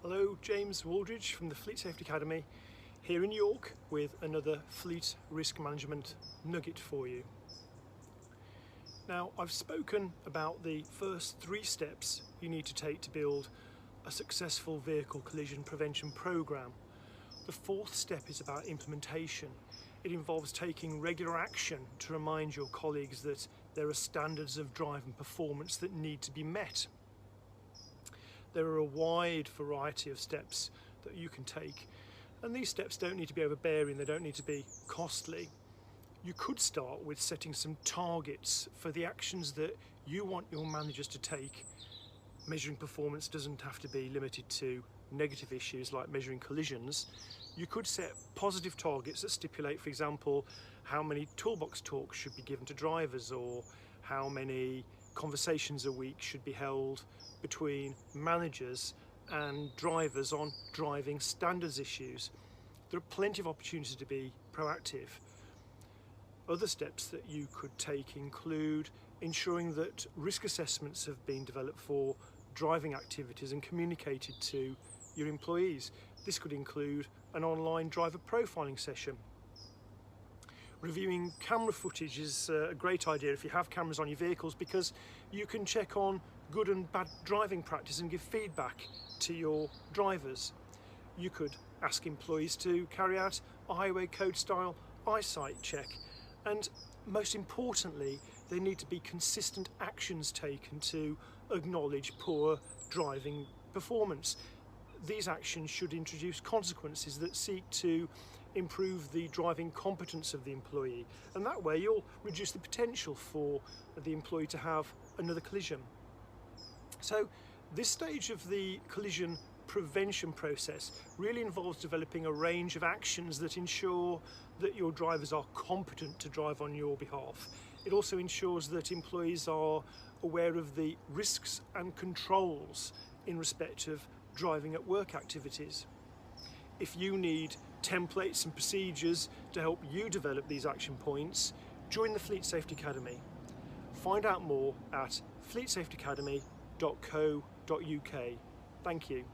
Hello, James Waldridge from the Fleet Safety Academy here in York with another Fleet Risk Management Nugget for you. Now, I've spoken about the first 3 steps you need to take to build a successful vehicle collision prevention program. The 4th step is about implementation. It involves taking regular action to remind your colleagues that there are standards of driving performance that need to be met. There are a wide variety of steps that you can take, and these steps don't need to be overbearing, they don't need to be costly. You could start with setting some targets for the actions that you want your managers to take. Measuring performance doesn't have to be limited to negative issues like measuring collisions. You could set positive targets that stipulate, for example, how many toolbox talks should be given to drivers, or how many conversations a week should be held between managers and drivers on driving standards issues. There are plenty of opportunities to be proactive. Other steps that you could take include ensuring that risk assessments have been developed for driving activities and communicated to your employees. This could include an online driver profiling session. Reviewing camera footage is a great idea if you have cameras on your vehicles, because you can check on good and bad driving practice and give feedback to your drivers. You could ask employees to carry out a highway code style eyesight check, and most importantly, there need to be consistent actions taken to acknowledge poor driving performance. These actions should introduce consequences that seek to improve the driving competence of the employee, and that way you'll reduce the potential for the employee to have another collision. So this stage of the collision prevention process really involves developing a range of actions that ensure that your drivers are competent to drive on your behalf. It also ensures that employees are aware of the risks and controls in respect of driving at work activities. If you need templates and procedures to help you develop these action points, join the Fleet Safety Academy. Find out more at fleetsafetyacademy.co.uk. Thank you.